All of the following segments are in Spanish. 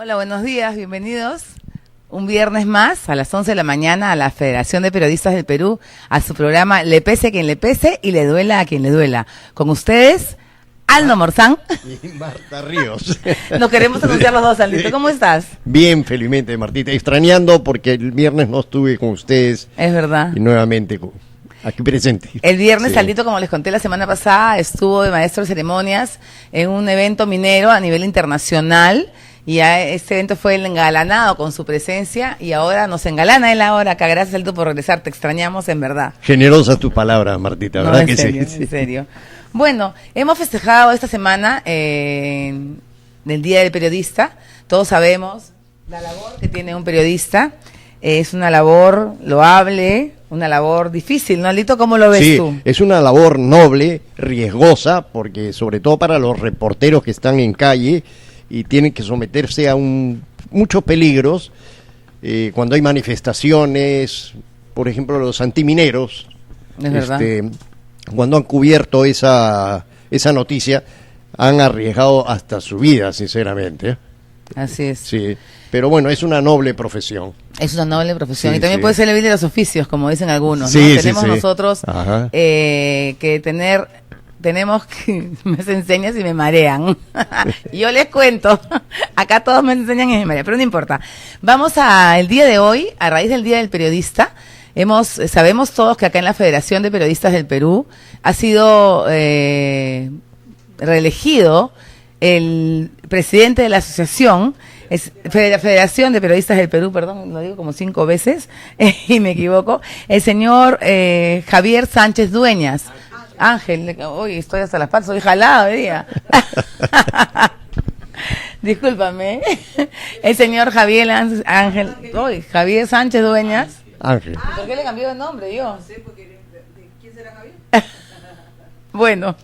Hola, buenos días, bienvenidos un viernes más a las 11 de la mañana a la Federación de Periodistas del Perú, a su programa Le pese a quien le pese y le duela a quien le duela. Con ustedes, Aldo Morzán y Marta Ríos. Nos queremos anunciar los dos, Aldito. ¿Cómo estás? Bien, felizmente, Martita. Extrañando porque el viernes no estuve con ustedes. Es verdad. Y nuevamente aquí presente. El viernes, sí. Aldito, como les conté la semana pasada, estuvo de maestro de ceremonias en un evento minero a nivel internacional. Y ya este evento fue el engalanado con su presencia y ahora nos engalana él ahora acá. Gracias, Aldo, por regresar. Te extrañamos, en verdad. Generosa tu palabra, Martita, ¿verdad? No, que serio, sí? En serio. Bueno, hemos festejado esta semana del Día del Periodista. Todos sabemos la labor que tiene un periodista. Es una labor loable, una labor difícil, ¿no, Alito? ¿Cómo lo ves tú? Sí, es una labor noble, riesgosa, porque sobre todo para los reporteros que están en calle y tienen que someterse a muchos peligros cuando hay manifestaciones, por ejemplo los antimineros, Es verdad. Cuando han cubierto esa noticia, han arriesgado hasta su vida, sinceramente. Así es. Sí, pero bueno, es una noble profesión. Es una noble profesión Sí, y también sí. puede ser el bien de los oficios, como dicen algunos, ¿no? Sí, sí, Tenemos sí. nosotros tenemos que me enseñas y me marean. Yo les cuento, acá todos me enseñan y me marean, pero no importa. Vamos el día de hoy, a raíz del Día del Periodista, sabemos todos que acá en la Federación de Periodistas del Perú ha sido reelegido el presidente de la asociación, Federación de Periodistas del Perú, perdón, lo digo como 5 veces y me equivoco, el señor Javier Sánchez Dueñas. Ángel, hoy estoy hasta las patas, soy jalado hoy día. Discúlpame. El señor Javier Javier Sánchez Dueñas. Ángel. ¿Por qué le cambió de nombre yo? No sé, porque ¿quién será Javier? Bueno,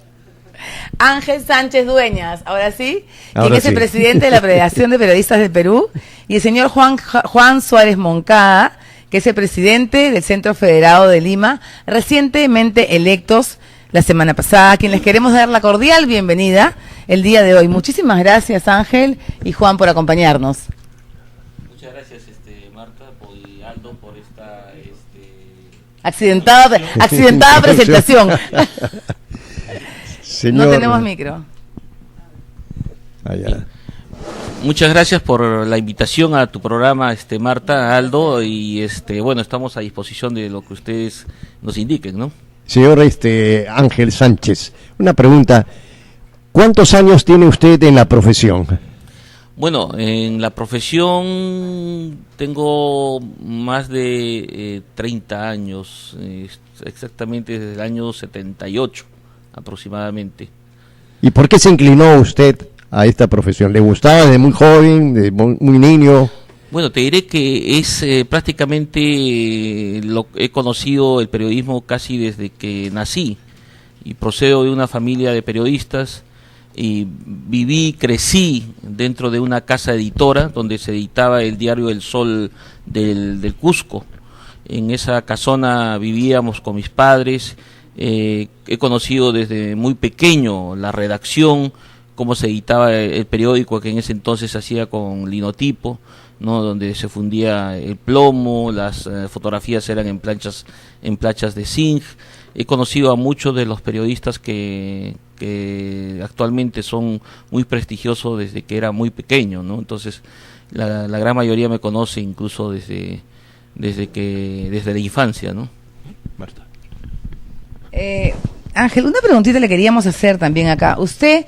Ángel Sánchez Dueñas, ahora sí, quien es el presidente de la Federación de Periodistas del Perú, y el señor Juan Suárez Moncada, que es el presidente del Centro Federado de Lima, recientemente electos la semana pasada, a quien les queremos dar la cordial bienvenida el día de hoy. Muchísimas gracias, Ángel y Juan, por acompañarnos. Muchas gracias, Marta y Aldo, por esta accidentada presentación. Señor... No tenemos micro. Allá. Muchas gracias por la invitación a tu programa, Marta, Aldo, y bueno, estamos a disposición de lo que ustedes nos indiquen, ¿no? Señor Ángel Sánchez, una pregunta. ¿Cuántos años tiene usted en la profesión? Bueno, en la profesión tengo más de 30 años, exactamente desde el año 78 aproximadamente. ¿Y por qué se inclinó usted a esta profesión? ¿Le gustaba desde muy joven, desde muy niño? Bueno, te diré que es prácticamente he conocido el periodismo casi desde que nací y procedo de una familia de periodistas y crecí dentro de una casa editora donde se editaba el diario El Sol del Cusco. En esa casona vivíamos con mis padres. He conocido desde muy pequeño la redacción, cómo se editaba el periódico que en ese entonces se hacía con linotipo, ¿no? Donde se fundía el plomo, las fotografías eran en planchas de zinc. He conocido a muchos de los periodistas que actualmente son muy prestigiosos desde que era muy pequeño, ¿no? Entonces la gran mayoría me conoce incluso desde la infancia, ¿no? Marta. Ángel, una preguntita le queríamos hacer también acá. Usted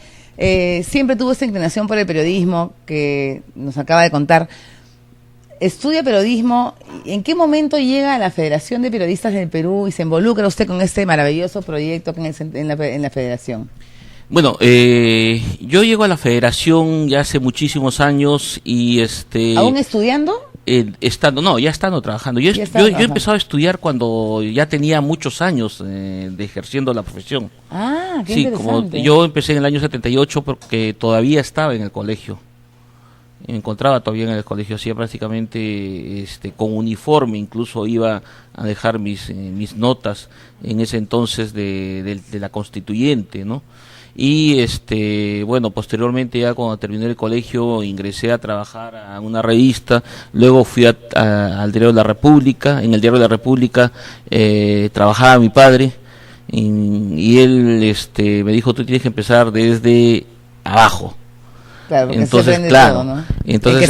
siempre tuvo esta inclinación por el periodismo que nos acaba de contar. Estudia periodismo. ¿En qué momento llega a la Federación de Periodistas del Perú y se involucra usted con este maravilloso proyecto en la Federación? Bueno, yo llego a la Federación ya hace muchísimos años y ¿Aún estudiando? Ya estando trabajando. Yo he empezado a estudiar cuando ya tenía muchos años de ejerciendo la profesión. Ah, qué sí, interesante. Como yo empecé en el año 78 porque todavía estaba en el colegio. Me encontraba todavía en el colegio, hacía prácticamente con uniforme, incluso iba a dejar mis notas en ese entonces de la constituyente, ¿no? y bueno, posteriormente ya cuando terminé el colegio ingresé a trabajar a una revista, luego fui al Diario de la República. En el Diario de la República trabajaba mi padre y él me dijo, tú tienes que empezar desde abajo. Claro, entonces, claro, todo, ¿no? Entonces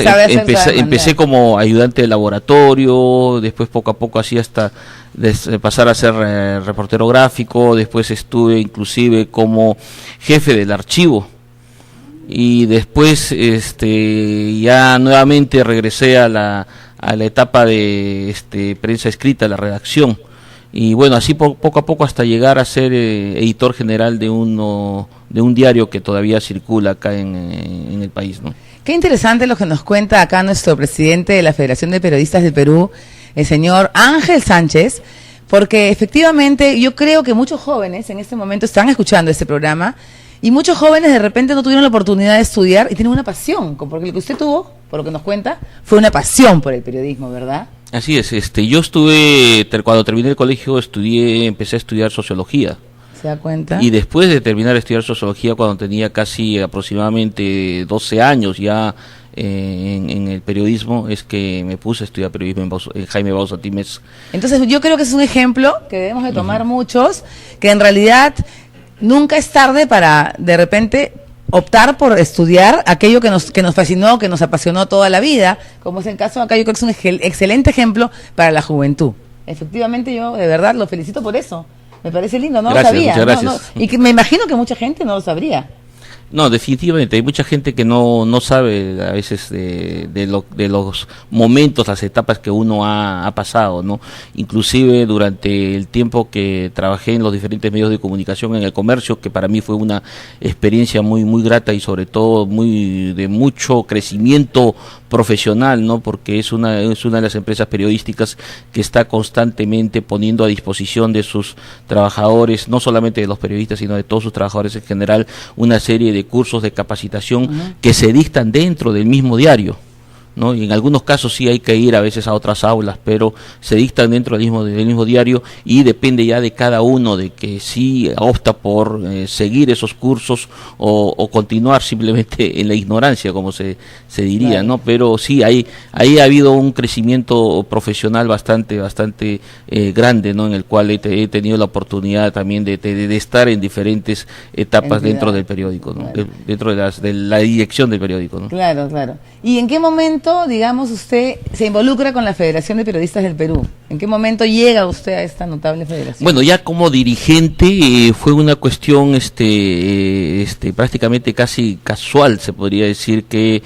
empecé como ayudante de laboratorio, después poco a poco así hasta pasar a ser reportero gráfico, después estuve inclusive como jefe del archivo y después ya nuevamente regresé a la etapa de prensa escrita, la redacción. Y bueno, así poco a poco hasta llegar a ser editor general de un diario que todavía circula acá en el país, ¿no? Qué interesante lo que nos cuenta acá nuestro presidente de la Federación de Periodistas del Perú, el señor Ángel Sánchez, porque efectivamente yo creo que muchos jóvenes en este momento están escuchando este programa y muchos jóvenes de repente no tuvieron la oportunidad de estudiar y tienen una pasión, porque lo que usted tuvo, por lo que nos cuenta, fue una pasión por el periodismo, ¿verdad? Así es, yo cuando terminé el colegio empecé a estudiar sociología. ¿Se da cuenta? Y después de terminar de estudiar sociología, cuando tenía casi aproximadamente 12 años ya en el periodismo, es que me puse a estudiar periodismo en Jaime Bauzá Tímez. Entonces yo creo que es un ejemplo que debemos de tomar muchos, que en realidad nunca es tarde para de repente optar por estudiar aquello que nos fascinó, que nos apasionó toda la vida, como es el caso acá. Yo creo que es un excelente ejemplo para la juventud. Efectivamente, yo de verdad lo felicito por eso. Me parece lindo, no gracias, lo sabía. Muchas gracias. Y que me imagino que mucha gente no lo sabría. No, definitivamente, hay mucha gente que no sabe a veces de los momentos, las etapas que uno ha pasado, ¿no? Inclusive durante el tiempo que trabajé en los diferentes medios de comunicación en el comercio, que para mí fue una experiencia muy muy grata y sobre todo de mucho crecimiento profesional, ¿no? Porque es una de las empresas periodísticas que está constantemente poniendo a disposición de sus trabajadores, no solamente de los periodistas, sino de todos sus trabajadores en general, una serie de cursos de capacitación que se dictan dentro del mismo diario, ¿no? Y en algunos casos sí hay que ir a veces a otras aulas, pero se dictan dentro del mismo diario y depende ya de cada uno de que sí opta por seguir esos cursos o continuar simplemente en la ignorancia, como se diría, claro, ¿no? Pero sí, ahí ha habido un crecimiento profesional bastante grande, ¿no? En el cual he tenido la oportunidad también de estar en diferentes etapas dentro del periódico, ¿no? Claro. Dentro de la dirección del periódico, ¿no? Claro, claro. ¿Y en qué momento, digamos, usted se involucra con la Federación de Periodistas del Perú? ¿En qué momento llega usted a esta notable federación? Bueno, ya como dirigente fue una cuestión prácticamente casi casual, se podría decir, que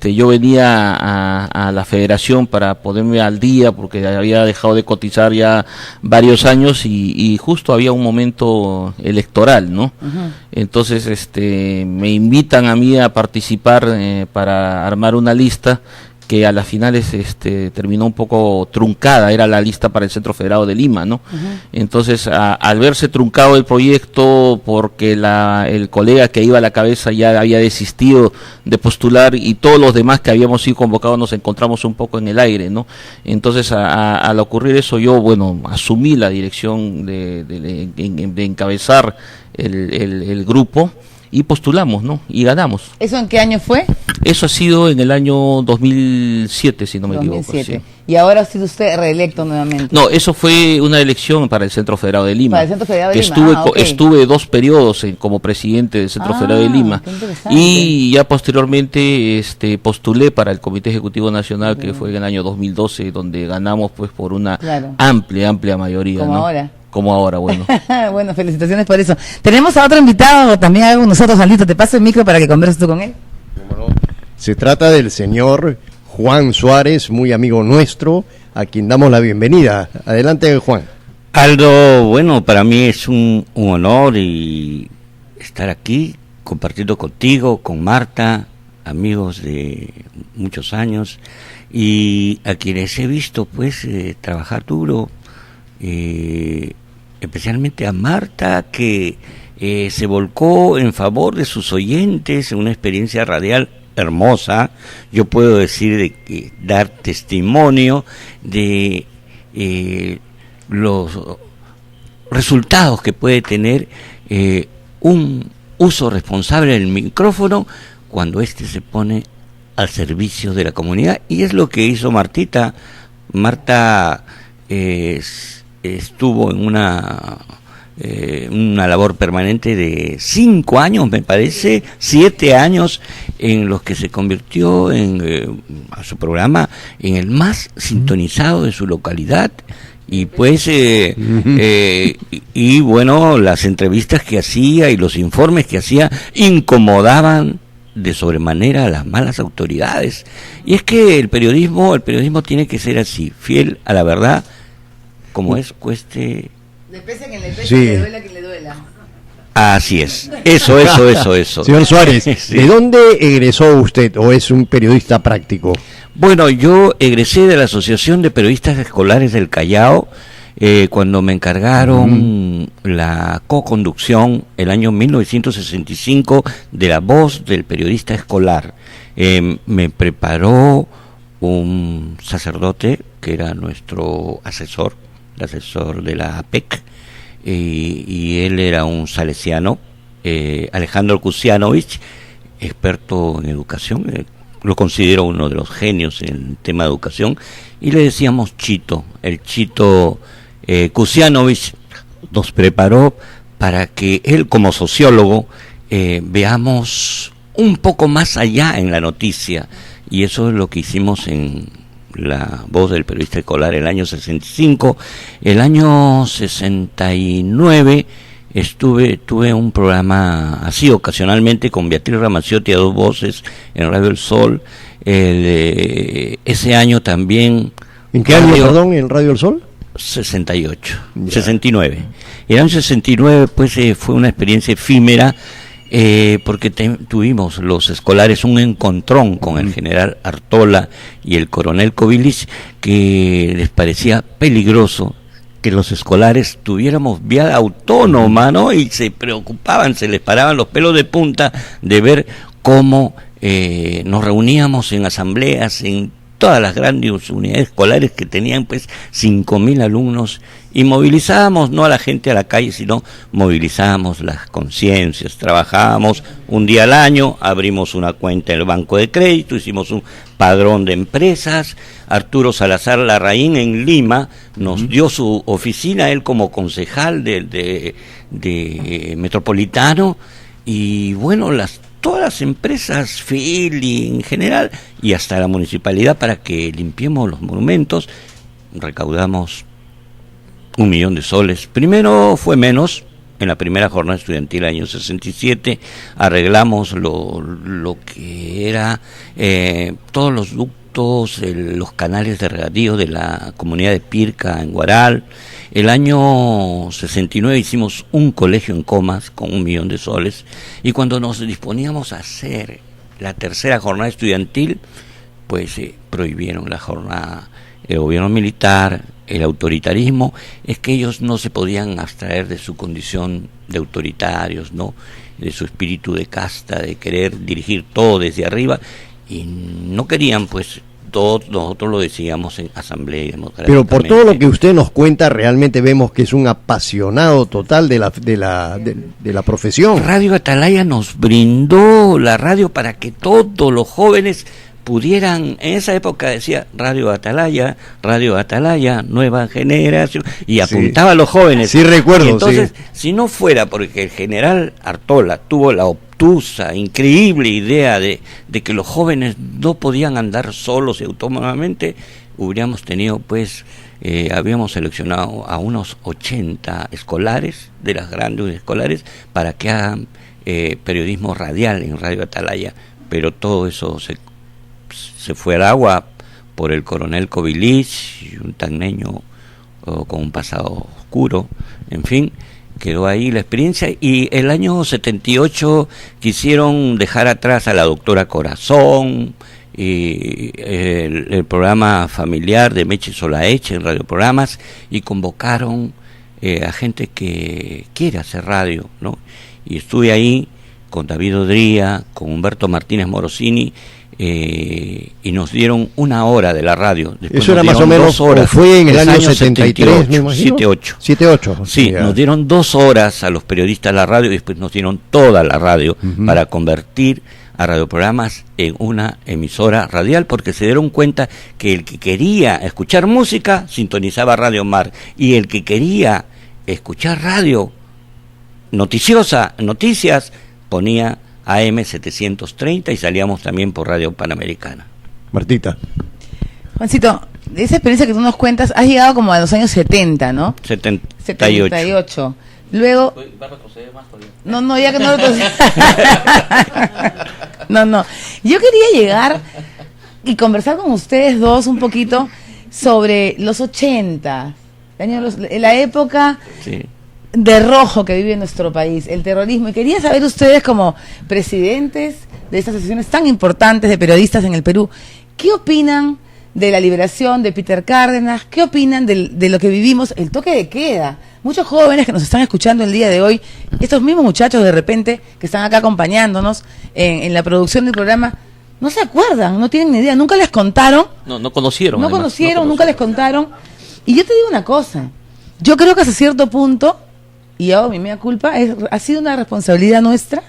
yo venía a la federación para ponerme al día porque había dejado de cotizar ya varios años y justo había un momento electoral, ¿no? Uh-huh. Entonces me invitan a mí a participar para armar una lista que a las finales terminó un poco truncada, era la lista para el Centro Federado de Lima, ¿no? Uh-huh. Entonces, al verse truncado el proyecto, porque el colega que iba a la cabeza ya había desistido de postular y todos los demás que habíamos sido convocados nos encontramos un poco en el aire, ¿no? Entonces, al ocurrir eso, yo, bueno, asumí la dirección de encabezar el grupo y postulamos, ¿no? Y ganamos. ¿Eso en qué año fue? Eso ha sido en el año 2007, si no me equivoco. Sí. ¿Y ahora ha sido usted reelecto nuevamente? No, eso fue una elección para el Centro Federado de Lima. Para el Centro Federado de Lima. Estuve 2 periodos como presidente del Centro Federado de Lima. Y ya posteriormente postulé para el Comité Ejecutivo Nacional, que fue en el año 2012, donde ganamos pues por una amplia mayoría. Como ¿no? ahora. Como ahora, bueno. Bueno, felicitaciones por eso. Tenemos a otro invitado también con nosotros, Alito. Te paso el micro para que converses tú con él. Se trata del señor Juan Suárez, muy amigo nuestro, a quien damos la bienvenida. Adelante, Juan. Aldo, bueno, para mí es un honor y estar aquí compartiendo contigo, con Marta, amigos de muchos años, y a quienes he visto pues trabajar duro, especialmente a Marta, que se volcó en favor de sus oyentes, en una experiencia radial hermosa. Yo puedo decir dar testimonio de los resultados que puede tener un uso responsable del micrófono cuando éste se pone al servicio de la comunidad, y es lo que hizo Martita. Marta estuvo en una labor permanente de 5 años, me parece, 7 años, en los que se convirtió a su programa en el más sintonizado de su localidad. Y pues y bueno, las entrevistas que hacía y los informes que hacía incomodaban de sobremanera a las malas autoridades. Y es que el periodismo tiene que ser así, fiel a la verdad, como es, cueste. Después que le pese, que le duela, que le duela. Así es, eso. Señor Suárez, sí. ¿De dónde egresó usted o es un periodista práctico? Bueno, yo egresé de la Asociación de Periodistas Escolares del Callao, cuando me encargaron la co-conducción el año 1965 de La Voz del Periodista Escolar. Me preparó un sacerdote que era nuestro asesor, el asesor de la APEC, y él era un salesiano, Alejandro Kusianovich, experto en educación, lo considero uno de los genios en el tema de educación, y le decíamos Chito. El Chito Kusianovich nos preparó para que él, como sociólogo, veamos un poco más allá en la noticia, y eso es lo que hicimos en La Voz del Periodista Escolar el año 65. El año 69 tuve un programa así ocasionalmente con Beatriz Ramaciotti a 2 voces en Radio El Sol. Ese año también. ¿En qué año, perdón, en Radio El Sol? 68, ya. 69. El año 69 pues fue una experiencia efímera, porque tuvimos los escolares un encontrón con el general Artola y el coronel Kovilich, que les parecía peligroso que los escolares tuviéramos vía autónoma, ¿no? Y se preocupaban, se les paraban los pelos de punta de ver cómo nos reuníamos en asambleas en todas las grandes unidades escolares que tenían pues 5.000 alumnos, y movilizábamos no a la gente a la calle, sino movilizábamos las conciencias. Trabajábamos un día al año, abrimos una cuenta en el Banco de Crédito, hicimos un padrón de empresas. Arturo Salazar Larraín en Lima nos dio su oficina, él como concejal de Metropolitano, y bueno, todas las empresas, Philly en general, y hasta la municipalidad, para que limpiemos los monumentos. Recaudamos 1 millón de soles. Primero fue menos, en la primera jornada estudiantil del año 67, arreglamos lo que era todos los ductos, los canales de regadío de la comunidad de Pirca en Guaral. El año 69 hicimos un colegio en Comas con 1 millón de soles, y cuando nos disponíamos a hacer la tercera jornada estudiantil, pues prohibieron la jornada. El gobierno militar, el autoritarismo, es que ellos no se podían abstraer de su condición de autoritarios, ¿no? De su espíritu de casta, de querer dirigir todo desde arriba, y no querían, pues, todos nosotros lo decíamos en asamblea y democráticamente. Pero por todo lo que usted nos cuenta, realmente vemos que es un apasionado total de la profesión. Radio Atalaya nos brindó la radio para que todos los jóvenes pudieran, en esa época decía Radio Atalaya, nueva generación, y apuntaba a los jóvenes. Sí, recuerdo. Y entonces, si no fuera porque el general Artola tuvo la obtusa, increíble idea de que los jóvenes no podían andar solos y autónomamente, hubiéramos tenido, pues, habíamos seleccionado a unos 80 escolares, de las grandes escolares, para que hagan periodismo radial en Radio Atalaya, pero todo eso se fue al agua por el coronel Kovilich, un tagneño con un pasado oscuro. En fin, quedó ahí la experiencia, y el año 78 quisieron dejar atrás a la doctora Corazón, y el programa familiar de Meche Solaeche en radioprogramas, y convocaron a gente que quiere hacer radio, ¿no? Y estuve ahí con David Odría, con Humberto Martínez Morosini, y nos dieron 1 hora de la radio. Después eso era más o menos, 2 horas. fue en el año 73, me imagino. 78. Sí, nos dieron 2 horas a los periodistas de la radio y después nos dieron toda la radio para convertir a radioprogramas en una emisora radial, porque se dieron cuenta que el que quería escuchar música sintonizaba Radio Mar, y el que quería escuchar radio noticias, ponía AM 730 y salíamos también por Radio Panamericana. Martita. Juancito, de esa experiencia que tú nos cuentas, has llegado como a los años 70, ¿no? 78. Luego... ¿Va a retroceder más todavía? No, ya que no retroceder. No. Yo quería llegar y conversar con ustedes dos un poquito sobre los 80, la época... Sí. De rojo que vive nuestro país, el terrorismo, y quería saber ustedes, como presidentes de estas asociaciones tan importantes de periodistas en el Perú, ¿qué opinan de la liberación de Peter Cárdenas? ¿Qué opinan de lo que vivimos, el toque de queda? Muchos jóvenes que nos están escuchando el día de hoy, estos mismos muchachos de repente que están acá acompañándonos en la producción del programa, no se acuerdan, no tienen ni idea, nunca les contaron. No conocieron. Nunca les contaron. Y yo te digo una cosa, yo creo que hasta cierto punto, y hago mi mea culpa, ha sido una responsabilidad nuestra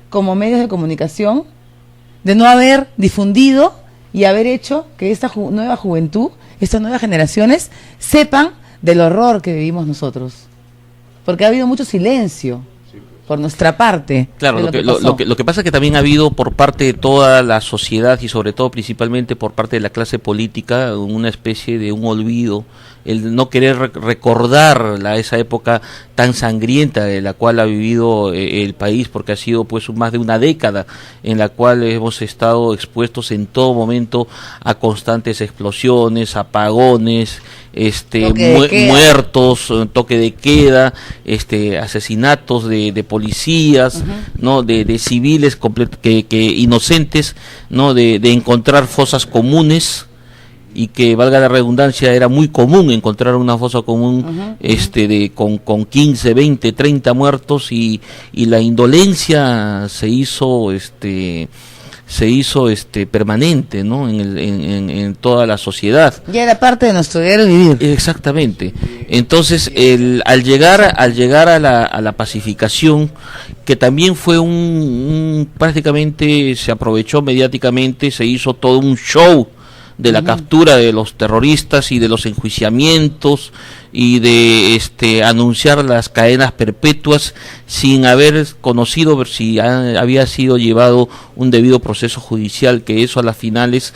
como medios de comunicación de no haber difundido y haber hecho que esta nueva juventud, estas nuevas generaciones sepan del horror que vivimos nosotros, porque ha habido mucho silencio por nuestra parte. Claro, lo que pasa es que también ha habido por parte de toda la sociedad y sobre todo principalmente por parte de la clase política una especie de un olvido, el no querer recordar esa época tan sangrienta de la cual ha vivido el país, porque ha sido pues más de una década en la cual hemos estado expuestos en todo momento a constantes explosiones, apagones, muertos, toque de queda, asesinatos de policías, ¿no? de civiles que inocentes, ¿no? de encontrar fosas comunes, y que, valga la redundancia, era muy común encontrar una fosa común con 15, 20, 30 muertos, y la indolencia se hizo permanente, ¿no? en toda la sociedad. Ya era parte de nuestro diario vivir. Exactamente. Entonces, al llegar a la pacificación, que también fue prácticamente se aprovechó mediáticamente, se hizo todo un show de la captura de los terroristas y de los enjuiciamientos y de anunciar las cadenas perpetuas sin haber conocido si había sido llevado un debido proceso judicial, que eso a las finales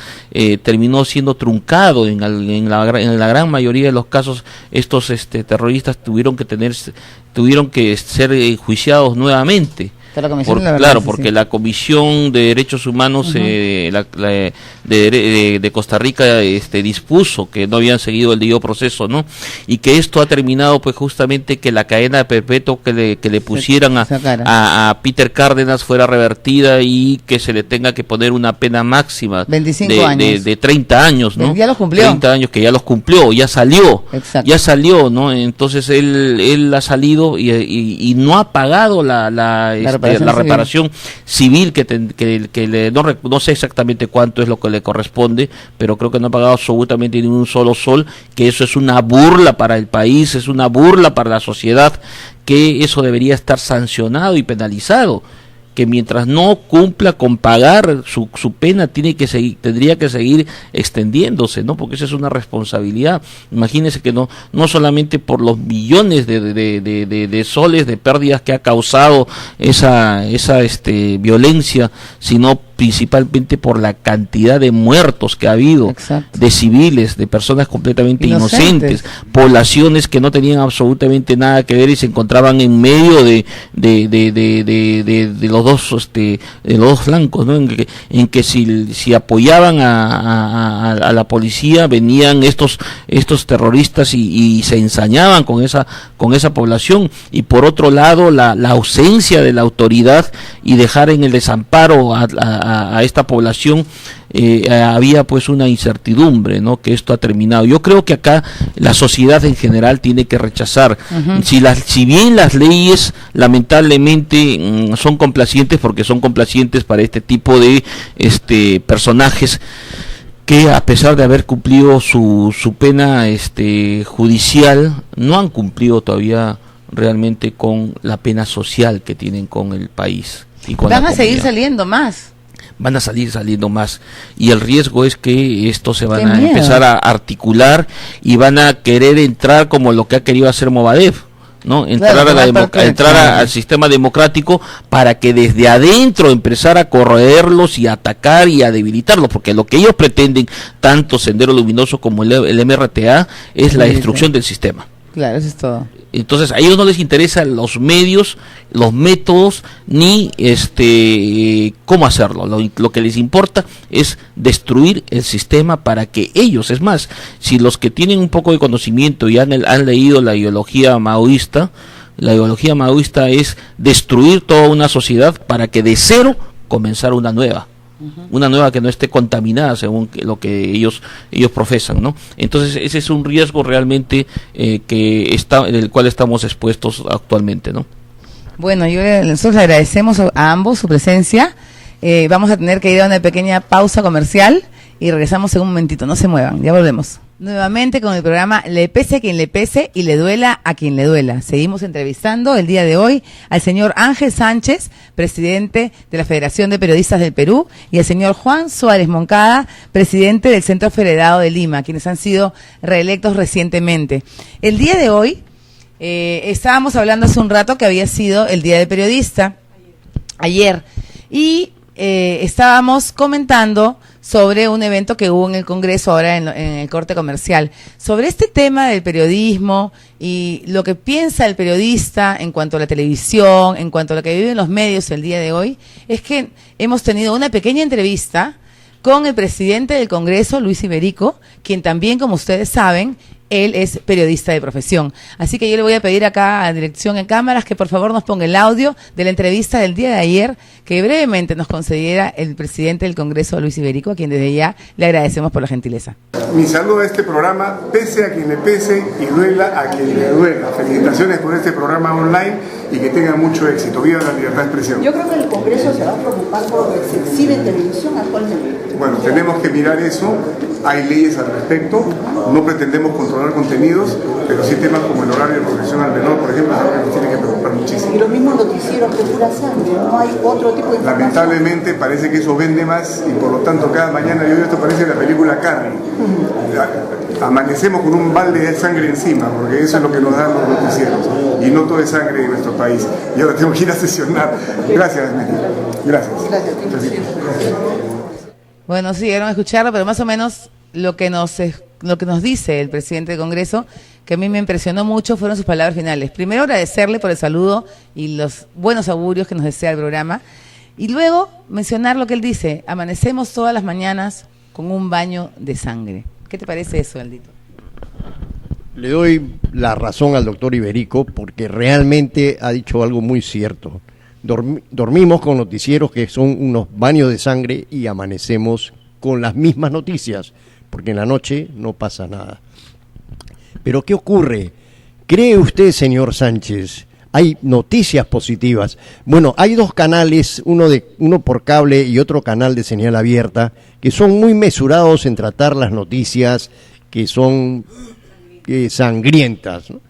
terminó siendo truncado. En la gran mayoría de los casos estos terroristas tuvieron que ser enjuiciados nuevamente. Porque la Comisión de Derechos Humanos de Costa Rica dispuso que no habían seguido el debido proceso, ¿no? Y que esto ha terminado pues justamente que la cadena perpetua que le pusieran a Peter Cárdenas fuera revertida y que se le tenga que poner una pena máxima 25 años. De 30 años, ¿no? Ya los cumplió. 30 años que ya los cumplió, ya salió. Exacto. Ya salió, ¿no? Entonces él ha salido y no ha pagado la reparación civil que no sé exactamente cuánto es lo que le corresponde, pero creo que no ha pagado absolutamente ni un solo sol, que eso es una burla para el país, es una burla para la sociedad, que eso debería estar sancionado y penalizado, que mientras no cumpla con pagar su pena tendría que seguir extendiéndose, ¿no? Porque esa es una responsabilidad. Imagínense que no solamente por los millones de soles de pérdidas que ha causado esa violencia, sino principalmente por la cantidad de muertos que ha habido. Exacto. De civiles, de personas completamente inocentes, poblaciones que no tenían absolutamente nada que ver y se encontraban en medio de los dos flancos, ¿no? En que si apoyaban a la policía, venían estos terroristas y se ensañaban con esa población, y por otro lado la ausencia de la autoridad y dejar en el desamparo a a esta población, había pues una incertidumbre, ¿no? Que esto ha terminado. Yo creo que acá la sociedad en general tiene que rechazar. Si bien las leyes lamentablemente son complacientes, porque son complacientes para este tipo de personajes que, a pesar de haber cumplido su pena judicial, no han cumplido todavía realmente con la pena social que tienen con el país y con van a seguir saliendo más. Van a salir saliendo más, y el riesgo es que esto se van a empezar a articular y van a querer entrar como lo que ha querido hacer Movadef, ¿no? Entrar, claro, al sistema democrático, para que desde adentro empezar a corroerlos y a atacar y a debilitarlos, porque lo que ellos pretenden, tanto Sendero Luminoso como el MRTA, es la destrucción del sistema. Claro, eso es todo. Entonces a ellos no les interesan los medios, los métodos, ni cómo hacerlo. Lo que les importa es destruir el sistema, para que ellos, es más, si los que tienen un poco de conocimiento y han leído la ideología maoísta es destruir toda una sociedad para que de cero comenzar una nueva. Una nueva que no esté contaminada según lo que ellos profesan, ¿no? Entonces ese es un riesgo realmente en el cual estamos expuestos actualmente, ¿no? Bueno, nosotros le agradecemos a ambos su presencia. Vamos a tener que ir a una pequeña pausa comercial y regresamos en un momentito. No se muevan, ya volvemos. Nuevamente con el programa Le pese a quien le pese y le duela a quien le duela. Seguimos entrevistando el día de hoy al señor Ángel Sánchez, presidente de la Federación de Periodistas del Perú, y al señor Juan Suárez Moncada, presidente del Centro Federado de Lima, quienes han sido reelectos recientemente. El día de hoy, estábamos hablando hace un rato que había sido el Día del Periodista, ayer, y estábamos comentando sobre un evento que hubo en el Congreso ahora en el corte comercial, sobre este tema del periodismo y lo que piensa el periodista en cuanto a la televisión, en cuanto a lo que viven los medios el día de hoy. Es que hemos tenido una pequeña entrevista con el presidente del Congreso, Luis Iberico, quien también, como ustedes saben, él es periodista de profesión. Así que yo le voy a pedir acá a dirección en cámaras que por favor nos ponga el audio de la entrevista del día de ayer que brevemente nos concediera el presidente del Congreso, Luis Iberico, a quien desde ya le agradecemos por la gentileza. Mi saludo a este programa, pese a quien le pese y duela a quien le duela. Felicitaciones por este programa online y que tenga mucho éxito. Viva la libertad de expresión. Yo creo que el Congreso se va a preocupar por lo que se exhibe en televisión actualmente. Bueno, tenemos que mirar eso. Hay leyes al respecto. No pretendemos controlar contenidos, pero sí temas como el horario de protección al menor, por ejemplo, es algo que nos tiene que preocupar muchísimo. Y los mismos noticieros de pura sangre, no hay otro tipo de información. Lamentablemente parece que eso vende más y por lo tanto cada mañana yo esto parece la película Carrie. Amanecemos con un balde de sangre encima, porque eso es lo que nos dan los noticieros. Y no todo es sangre en nuestro país. Y ahora tengo que ir a sesionar. Gracias, Meti. Gracias. Bueno, sí, llegaron a escucharlo, pero más o menos lo que nos dice el presidente del Congreso, que a mí me impresionó mucho, fueron sus palabras finales. Primero, agradecerle por el saludo y los buenos augurios que nos desea el programa. Y luego, mencionar lo que él dice: amanecemos todas las mañanas con un baño de sangre. ¿Qué te parece eso, Aldito? Le doy la razón al doctor Iberico, porque realmente ha dicho algo muy cierto. Dormimos con noticieros que son unos baños de sangre y amanecemos con las mismas noticias, porque en la noche no pasa nada. Pero ¿qué ocurre? ¿Cree usted, señor Sánchez, hay noticias positivas? Bueno, hay dos canales, uno por cable y otro canal de señal abierta, que son muy mesurados en tratar las noticias que son sangrientas, ¿no?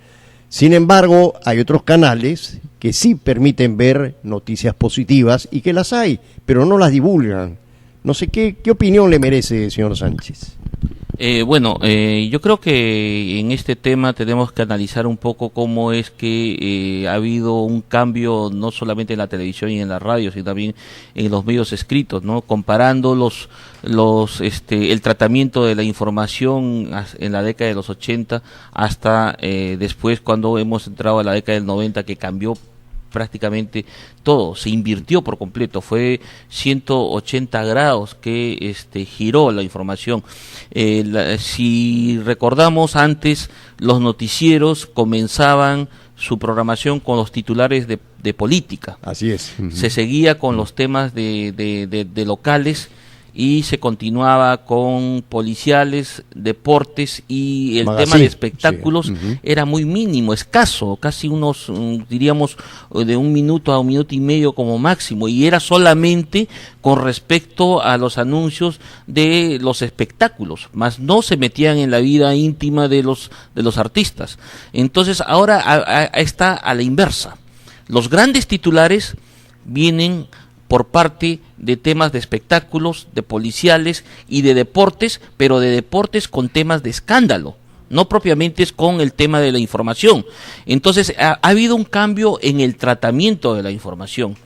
Sin embargo, hay otros canales que sí permiten ver noticias positivas y que las hay, pero no las divulgan. No sé, ¿qué opinión le merece, señor Sánchez? Yo creo que en este tema tenemos que analizar un poco cómo es que ha habido un cambio no solamente en la televisión y en la radio, sino también en los medios escritos, ¿no? Comparando el tratamiento de la información en la década de los 80 hasta después, cuando hemos entrado a la década del 90, que cambió prácticamente todo, se invirtió por completo, fue 180 grados que giró la información. Si recordamos, antes los noticieros comenzaban su programación con los titulares de política. Así es. Se seguía con los temas de locales y se continuaba con policiales, deportes, y el tema de espectáculos era muy mínimo, escaso, casi unos, diríamos, de 1 minuto a 1 minuto y medio como máximo, y era solamente con respecto a los anuncios de los espectáculos, más no se metían en la vida íntima de los artistas. Entonces ahora está a la inversa. Los grandes titulares vienen por parte de temas de espectáculos, de policiales y de deportes, pero de deportes con temas de escándalo, no propiamente es con el tema de la información. Entonces ha habido un cambio en el tratamiento de la información.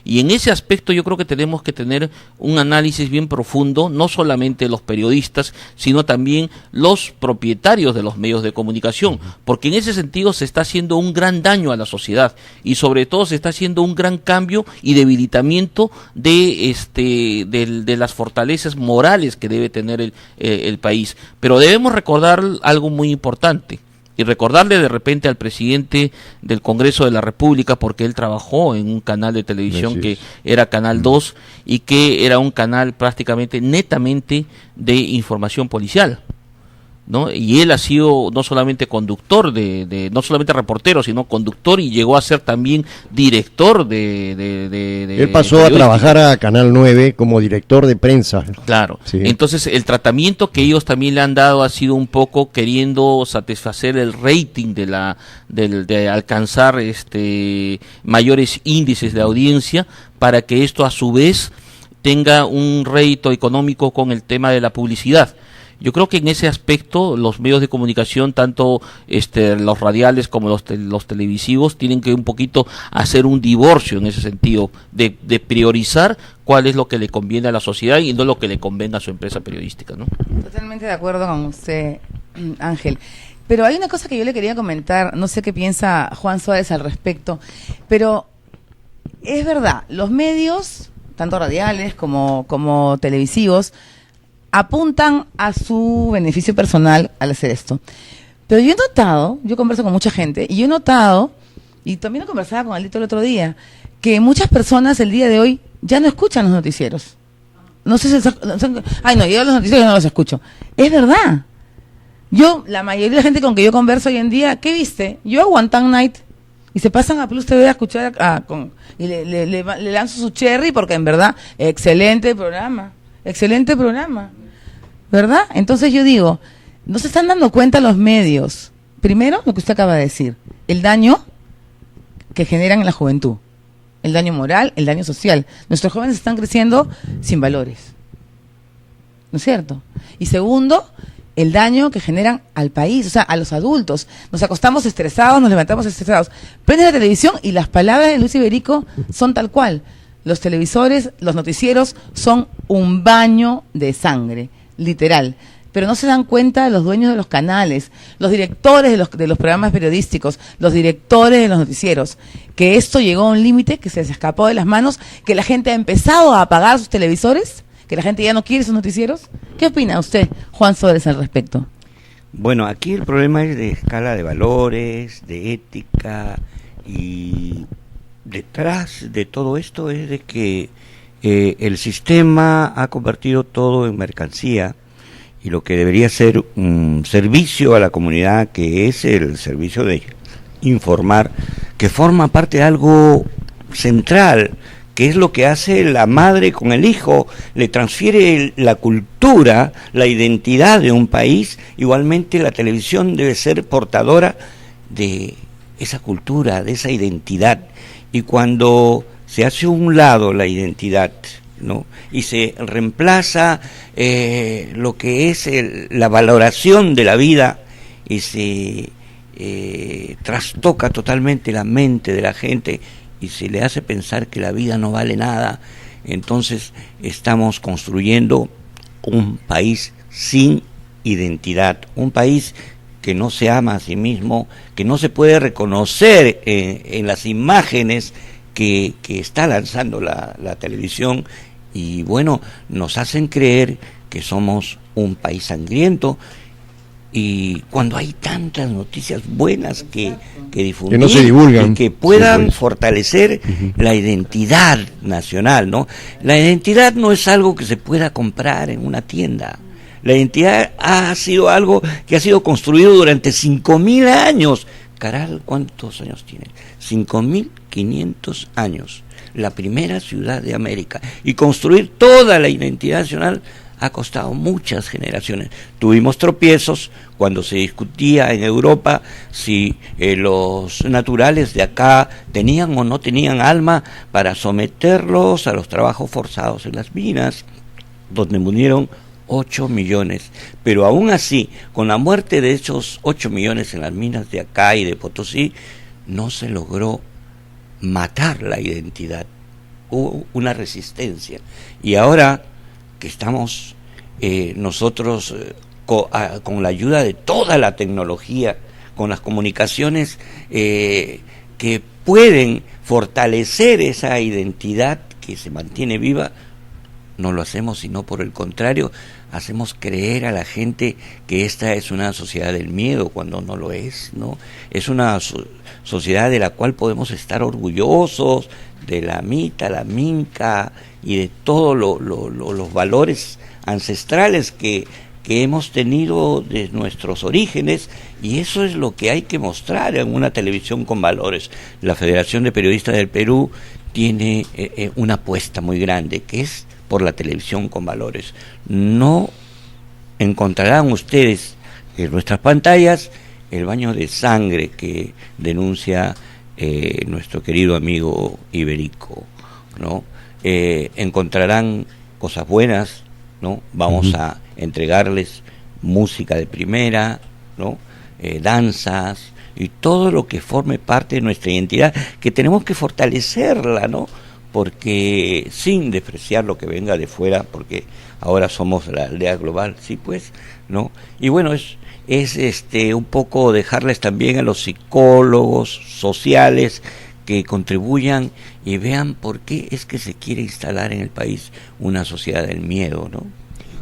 Y en ese aspecto yo creo que tenemos que tener un análisis bien profundo, no solamente los periodistas, sino también los propietarios de los medios de comunicación, porque en ese sentido se está haciendo un gran daño a la sociedad y sobre todo se está haciendo un gran cambio y debilitamiento de las fortalezas morales que debe tener el país. Pero debemos recordar algo muy importante. Y recordarle de repente al presidente del Congreso de la República, porque él trabajó en un canal de televisión que era Canal 2 y que era un canal prácticamente netamente de información policial, ¿no? Y él ha sido no solamente conductor no solamente reportero, sino conductor, y llegó a ser también director él pasó a trabajar a Canal 9 como director de prensa. Claro. Sí. Entonces el tratamiento que ellos también le han dado ha sido un poco queriendo satisfacer el rating de alcanzar mayores índices de audiencia, para que esto a su vez tenga un rédito económico con el tema de la publicidad. Yo creo que en ese aspecto los medios de comunicación, tanto los radiales como los televisivos, tienen que un poquito hacer un divorcio en ese sentido, de priorizar cuál es lo que le conviene a la sociedad y no lo que le convenga a su empresa periodística, ¿no? Totalmente de acuerdo con usted, Ángel. Pero hay una cosa que yo le quería comentar, no sé qué piensa Juan Suárez al respecto, pero es verdad, los medios, tanto radiales como televisivos, apuntan a su beneficio personal al hacer esto. Pero yo he notado, yo converso con mucha gente, y yo he notado, y también lo conversaba con Alito el otro día, que muchas personas el día de hoy ya no escuchan los noticieros. No sé si... yo los noticieros no los escucho. Es verdad. La mayoría de la gente con que yo converso hoy en día, ¿qué viste? Yo hago One Time Night, y se pasan a Plus TV a escuchar, y le lanzo su cherry, porque en verdad, excelente programa, ¿verdad? Entonces yo digo, no se están dando cuenta los medios, primero lo que usted acaba de decir, el daño que generan en la juventud, el daño moral, el daño social. Nuestros jóvenes están creciendo sin valores, ¿no es cierto? Y segundo, el daño que generan al país, o sea, a los adultos. Nos acostamos estresados, nos levantamos estresados. Prende la televisión y las palabras de Luis Iberico son tal cual. Los televisores, los noticieros son un baño de sangre, literal. Pero no se dan cuenta los dueños de los canales, los directores de los programas periodísticos, los directores de los noticieros, que esto llegó a un límite que se les escapó de las manos, que la gente ha empezado a apagar sus televisores, que la gente ya no quiere sus noticieros. ¿Qué opina usted, Juan Suárez, al respecto? Bueno, aquí el problema es de escala de valores, de ética, y detrás de todo esto es de que el sistema ha convertido todo en mercancía, y lo que debería ser un servicio a la comunidad, que es el servicio de informar, que forma parte de algo central, que es lo que hace la madre con el hijo, le transfiere la cultura, la identidad de un país. Igualmente la televisión debe ser portadora de esa cultura, de esa identidad, y cuando se hace a un lado la identidad, ¿no?, y se reemplaza lo que es la valoración de la vida, y se trastoca totalmente la mente de la gente y se le hace pensar que la vida no vale nada, entonces estamos construyendo un país sin identidad, un país que no se ama a sí mismo, que no se puede reconocer en las imágenes que está lanzando la televisión, y bueno, nos hacen creer que somos un país sangriento, Y cuando hay tantas noticias buenas que difundir, que no se divulgan, y que puedan fortalecer la identidad nacional, ¿no? La identidad no es algo que se pueda comprar en una tienda. La identidad ha sido algo que ha sido construido durante 5.000 años. Caral, ¿cuántos años tiene? 5.500 años. La primera ciudad de América. Y construir toda la identidad nacional ha costado muchas generaciones. Tuvimos tropiezos cuando se discutía en Europa si los naturales de acá tenían o no tenían alma para someterlos a los trabajos forzados en las minas, donde murieron 8 millones. Pero aún así, con la muerte de esos 8 millones en las minas de acá y de Potosí, no se logró matar la identidad. Hubo una resistencia. Y ahora que estamos nosotros con la ayuda de toda la tecnología, con las comunicaciones que pueden fortalecer esa identidad que se mantiene viva, no lo hacemos, sino por el contrario, hacemos creer a la gente que esta es una sociedad del miedo cuando no lo es, ¿no? Es una sociedad de la cual podemos estar orgullosos, de la mita, la minca y de todos los valores ancestrales que hemos tenido de nuestros orígenes, y eso es lo que hay que mostrar en una televisión con valores. La Federación de Periodistas del Perú tiene una apuesta muy grande, que es por la televisión con valores. No encontrarán ustedes en nuestras pantallas el baño de sangre que denuncia nuestro querido amigo Iberico, ¿no? Encontrarán cosas buenas, ¿no? Vamos a entregarles música de primera, ¿no? Danzas y todo lo que forme parte de nuestra identidad, que tenemos que fortalecerla, ¿no? Porque sin despreciar lo que venga de fuera, porque ahora somos la aldea global, sí, pues, ¿no? Y bueno, es un poco dejarles también a los psicólogos sociales que contribuyan y vean por qué es que se quiere instalar en el país una sociedad del miedo, ¿no?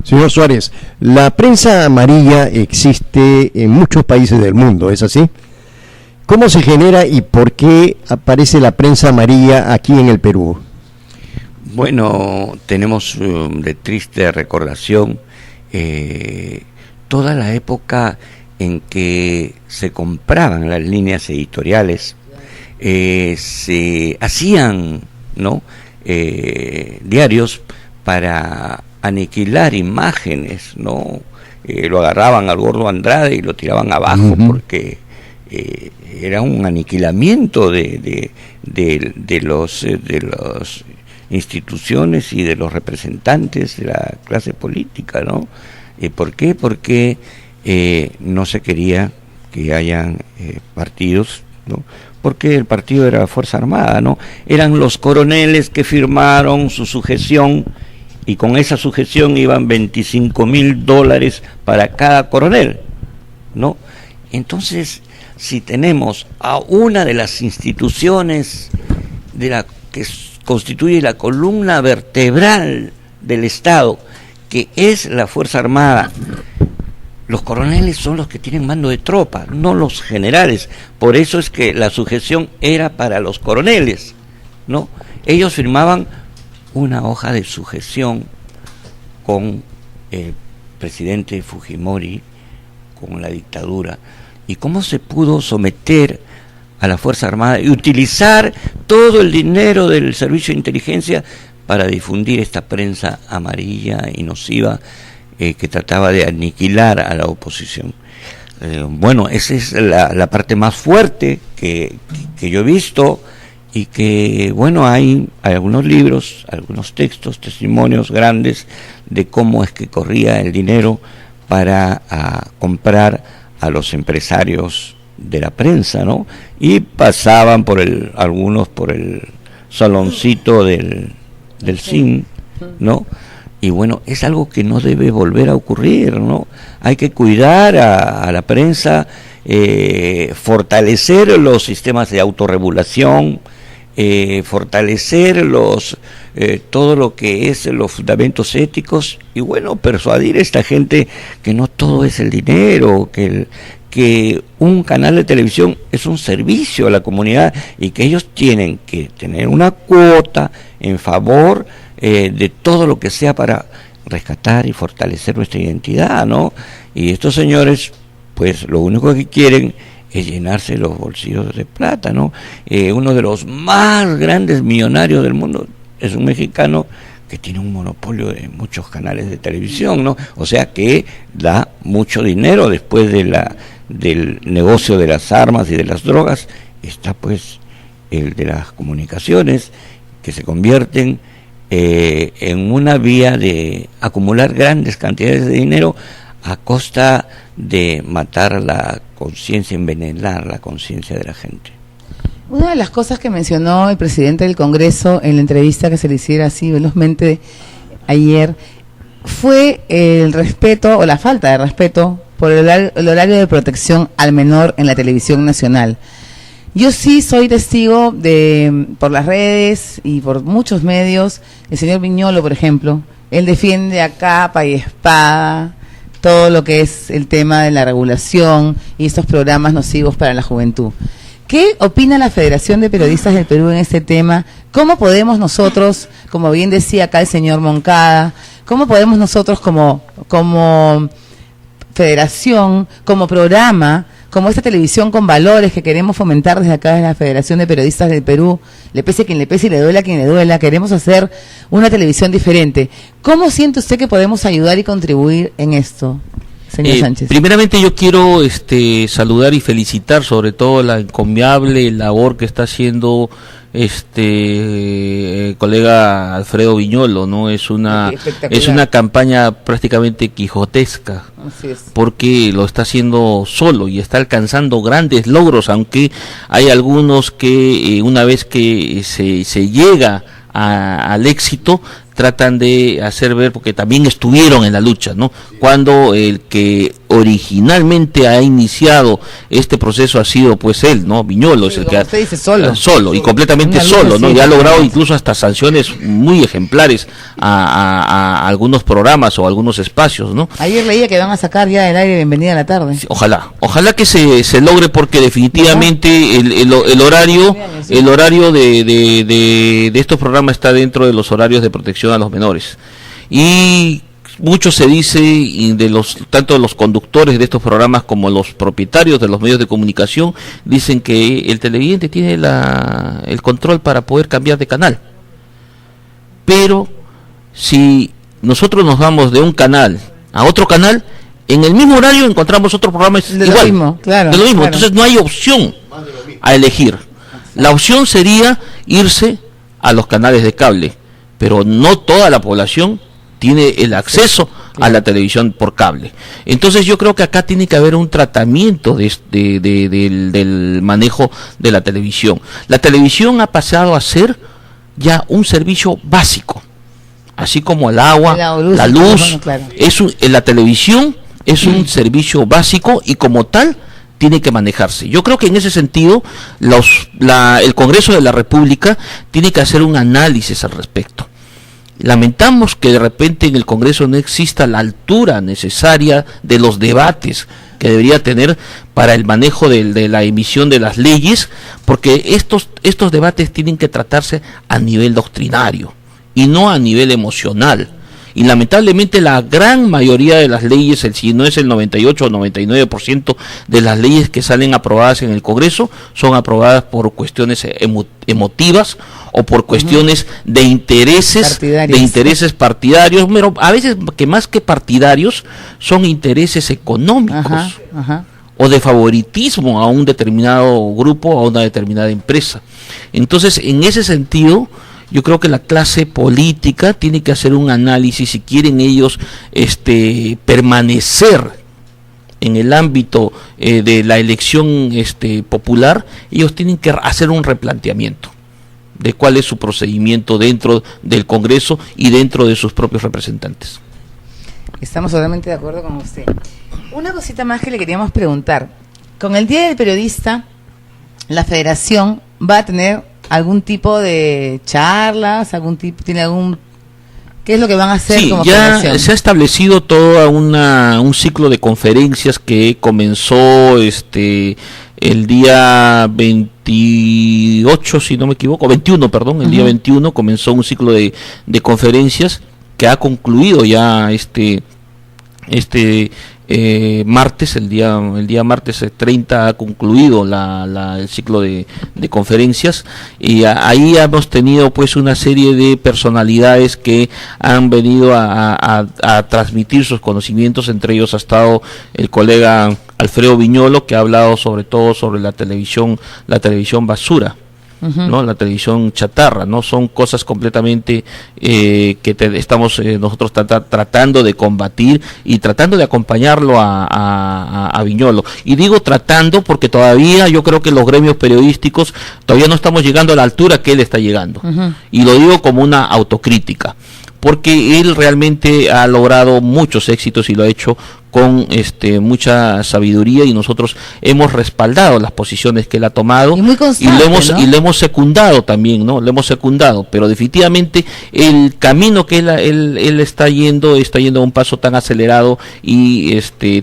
Señor Suárez, la prensa amarilla existe en muchos países del mundo, ¿es así? ¿Cómo se genera y por qué aparece la prensa amarilla aquí en el Perú? Bueno, tenemos de triste recordación toda la época en que se compraban las líneas editoriales, se hacían, ¿no? Diarios para aniquilar imágenes, ¿no? Lo agarraban al Gordo Andrade y lo tiraban abajo, porque era un aniquilamiento de los instituciones y de los representantes de la clase política, ¿no? ¿Por qué? Porque no se quería que hayan partidos, ¿no? Porque el partido era la Fuerza Armada, ¿no? Eran los coroneles que firmaron su sujeción, y con esa sujeción iban $25,000 para cada coronel, ¿no? Entonces, si tenemos a una de las instituciones que constituye la columna vertebral del Estado, que es la Fuerza Armada, los coroneles son los que tienen mando de tropa, no los generales. Por eso es que la sujeción era para los coroneles, ¿no? Ellos firmaban una hoja de sujeción con el presidente Fujimori, con la dictadura. ¿Y cómo se pudo someter a la Fuerza Armada y utilizar todo el dinero del servicio de inteligencia para difundir esta prensa amarilla y nociva que trataba de aniquilar a la oposición? Bueno, esa es la parte más fuerte que yo he visto, y que, bueno, hay algunos libros, algunos textos, testimonios grandes de cómo es que corría el dinero para comprar a los empresarios de la prensa, ¿no? Y pasaban algunos por el saloncito del CIN, ¿no? Y bueno, es algo que no debe volver a ocurrir, ¿no? Hay que cuidar a la prensa, fortalecer los sistemas de autorregulación, fortalecer todo lo que es los fundamentos éticos y bueno, persuadir a esta gente que no todo es el dinero, que un canal de televisión es un servicio a la comunidad y que ellos tienen que tener una cuota en favor de todo lo que sea para rescatar y fortalecer nuestra identidad, ¿no? Y estos señores, pues lo único que quieren es llenarse los bolsillos de plata, ¿no? Uno de los más grandes millonarios del mundo es un mexicano que tiene un monopolio de muchos canales de televisión, ¿no? O sea que da mucho dinero después del negocio de las armas y de las drogas. Está pues el de las comunicaciones, que se convierten en una vía de acumular grandes cantidades de dinero a costa de matar la conciencia, envenenar la conciencia de la gente. Una de las cosas que mencionó el presidente del Congreso en la entrevista que se le hiciera así velozmente ayer fue el respeto o la falta de respeto por el horario de protección al menor en la televisión nacional. Yo sí soy testigo por las redes y por muchos medios, el señor Viñolo, por ejemplo, él defiende a capa y espada todo lo que es el tema de la regulación y estos programas nocivos para la juventud. ¿Qué opina la Federación de Periodistas del Perú en este tema? ¿Cómo podemos nosotros, como bien decía acá el señor Moncada, cómo podemos nosotros como federación, como programa, como esta televisión con valores que queremos fomentar desde acá de la Federación de Periodistas del Perú, le pese a quien le pese y le duela a quien le duela, queremos hacer una televisión diferente? ¿Cómo siente usted que podemos ayudar y contribuir en esto, señor Sánchez? Primeramente yo quiero saludar y felicitar sobre todo la encomiable labor que está haciendo colega Alfredo Viñolo, ¿no? Es una campaña prácticamente quijotesca, porque lo está haciendo solo y está alcanzando grandes logros, aunque hay algunos que una vez que se llega al éxito tratan de hacer ver, porque también estuvieron en la lucha, ¿no? Cuando el que originalmente ha iniciado este proceso ha sido pues él, ¿no? Viñolo es el que dice solo y completamente solo, ¿no? Y ha logrado incluso hasta sanciones muy ejemplares a algunos programas o algunos espacios, ¿no? Ayer leía que van a sacar ya del aire Bienvenida a la Tarde. Ojalá que se logre, porque definitivamente el horario de estos programas está dentro de los horarios de protección a los menores. Y mucho se dice, y tanto los conductores de estos programas como los propietarios de los medios de comunicación dicen que el televidente tiene el control para poder cambiar de canal. Pero si nosotros nos vamos de un canal a otro canal, en el mismo horario encontramos otro programa de igual, lo mismo, claro, de lo mismo. Claro. Entonces no hay opción a elegir. La opción sería irse a los canales de cable, pero no toda la población tiene el acceso a la televisión por cable. Entonces yo creo que acá tiene que haber un tratamiento del manejo de la televisión. La televisión ha pasado a ser ya un servicio básico, así como el agua, la luz. Claro. La televisión es un servicio básico y como tal tiene que manejarse. Yo creo que en ese sentido el Congreso de la República tiene que hacer un análisis al respecto. Lamentamos que de repente en el Congreso no exista la altura necesaria de los debates que debería tener para el manejo de la emisión de las leyes, porque estos debates tienen que tratarse a nivel doctrinario y no a nivel emocional. Y lamentablemente la gran mayoría de las leyes, si no es el 98 o 99% de las leyes que salen aprobadas en el Congreso, son aprobadas por cuestiones emotivas o por cuestiones de intereses partidarios, pero a veces que más que partidarios son intereses económicos o de favoritismo a un determinado grupo o a una determinada empresa. Entonces, en ese sentido, yo creo que la clase política tiene que hacer un análisis si quieren ellos permanecer en el ámbito de la elección popular. Ellos tienen que hacer un replanteamiento de cuál es su procedimiento dentro del Congreso y dentro de sus propios representantes. Estamos totalmente de acuerdo con usted. Una cosita más que le queríamos preguntar. Con el Día del Periodista, la Federación va a tener algún tipo de charlas, ¿qué es lo que van a hacer? Sí, como ya federación? se ha establecido todo un ciclo de conferencias que comenzó el día 28, si no me equivoco, 21, perdón, el día 21 comenzó un ciclo de conferencias que ha concluido ya martes, el día martes 30 ha concluido el ciclo de conferencias, y ahí hemos tenido pues una serie de personalidades que han venido a transmitir sus conocimientos. Entre ellos ha estado el colega Alfredo Viñolo, que ha hablado sobre todo sobre la televisión basura, ¿no? La televisión chatarra, ¿no? Son cosas completamente estamos nosotros tratando de combatir y tratando de acompañarlo a Viñolo. Y digo tratando porque todavía yo creo que los gremios periodísticos todavía no estamos llegando a la altura que él está llegando. Y lo digo como una autocrítica, porque él realmente ha logrado muchos éxitos y lo ha hecho con mucha sabiduría, y nosotros hemos respaldado las posiciones que él ha tomado y, muy constante, y lo hemos secundado también, ¿no? Lo hemos secundado, pero definitivamente el camino que él está yendo a un paso tan acelerado y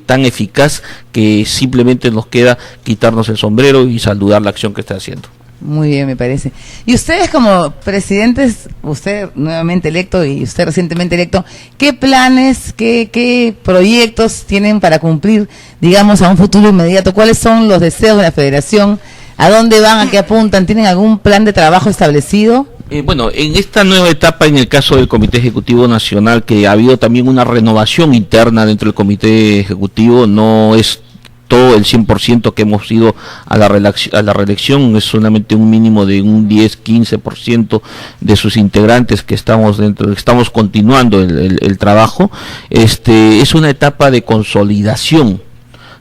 tan eficaz que simplemente nos queda quitarnos el sombrero y saludar la acción que está haciendo. Muy bien, me parece. Y ustedes como presidentes, usted nuevamente electo y usted recientemente electo, ¿qué planes, qué proyectos tienen para cumplir, digamos, a un futuro inmediato? ¿Cuáles son los deseos de la federación? ¿A dónde van? ¿A qué apuntan? ¿Tienen algún plan de trabajo establecido? Bueno, en esta nueva etapa, en el caso del Comité Ejecutivo Nacional, que ha habido también una renovación interna dentro del Comité Ejecutivo, no es todo el 100% que hemos ido a la reelección, es solamente un mínimo de un 10-15% de sus integrantes que estamos continuando el trabajo. Es una etapa de consolidación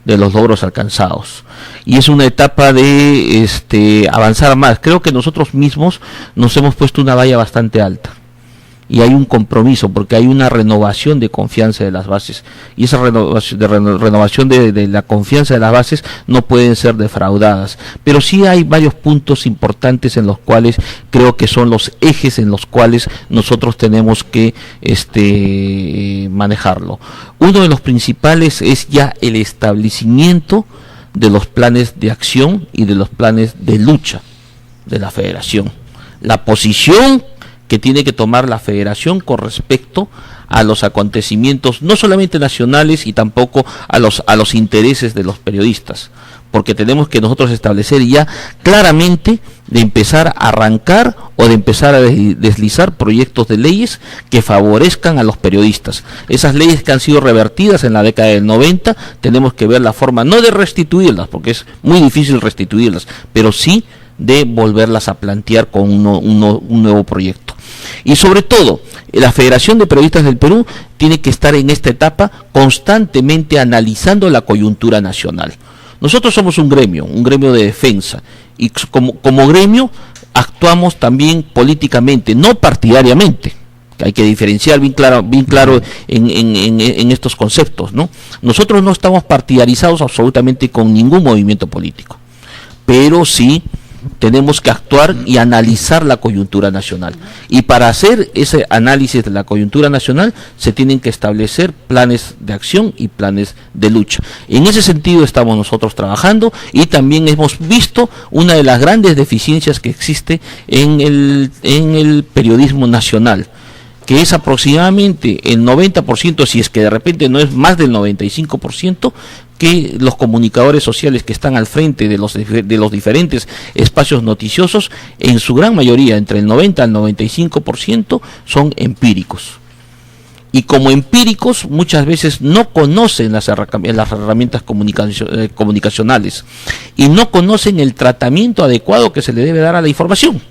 de los logros alcanzados, y es una etapa de avanzar más. Creo que nosotros mismos nos hemos puesto una valla bastante alta, y hay un compromiso porque hay una renovación de confianza de las bases, y esa renovación de la confianza de las bases no pueden ser defraudadas. Pero sí hay varios puntos importantes en los cuales creo que son los ejes en los cuales nosotros tenemos que manejarlo. Uno de los principales es ya el establecimiento de los planes de acción y de los planes de lucha de la federación. La posición que tiene que tomar la federación con respecto a los acontecimientos, no solamente nacionales, y tampoco a los intereses de los periodistas, porque tenemos que nosotros establecer ya claramente de empezar a arrancar o de empezar a deslizar proyectos de leyes que favorezcan a los periodistas. Esas leyes que han sido revertidas en la década del 90, tenemos que ver la forma, no de restituirlas, porque es muy difícil restituirlas, pero sí de volverlas a plantear con un nuevo proyecto. Y sobre todo, la Federación de Periodistas del Perú tiene que estar en esta etapa constantemente analizando la coyuntura nacional. Nosotros somos un gremio de defensa, y como gremio actuamos también políticamente, no partidariamente. Hay que diferenciar bien claro en estos conceptos, ¿no? Nosotros no estamos partidarizados absolutamente con ningún movimiento político, pero sí tenemos que actuar y analizar la coyuntura nacional, y para hacer ese análisis de la coyuntura nacional se tienen que establecer planes de acción y planes de lucha. En ese sentido estamos nosotros trabajando, y también hemos visto una de las grandes deficiencias que existe en el periodismo nacional, que es aproximadamente el 90%, si es que de repente no es más del 95%, que los comunicadores sociales que están al frente de los diferentes espacios noticiosos, en su gran mayoría, entre el 90 al 95%, son empíricos. Y como empíricos muchas veces no conocen las herramientas comunicacionales, y no conocen el tratamiento adecuado que se le debe dar a la información.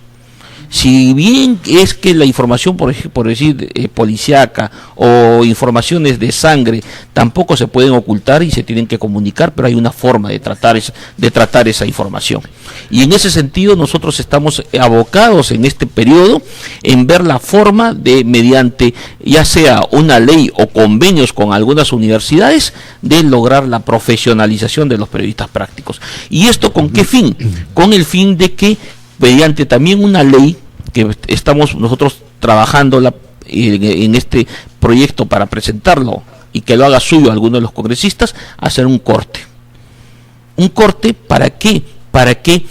Si bien es que la información, por decir, policíaca o informaciones de sangre tampoco se pueden ocultar y se tienen que comunicar, pero hay una forma de tratar esa información. Y en ese sentido nosotros estamos abocados en este periodo en ver la forma de, mediante ya sea una ley o convenios con algunas universidades, de lograr la profesionalización de los periodistas prácticos. ¿Y esto con qué fin? Con el fin de que mediante también una ley que estamos nosotros trabajando en este proyecto para presentarlo y que lo haga suyo alguno de los congresistas, hacer un corte. ¿Un corte para qué? Para que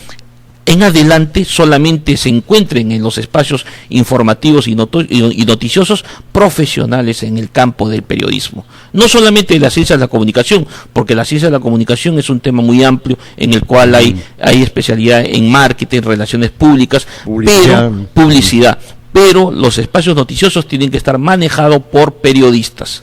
en adelante solamente se encuentren en los espacios informativos y noticiosos profesionales en el campo del periodismo. No solamente de las ciencias de la comunicación, porque la ciencia de la comunicación es un tema muy amplio en el cual hay especialidad en marketing, relaciones públicas, publicidad. Pero los espacios noticiosos tienen que estar manejados por periodistas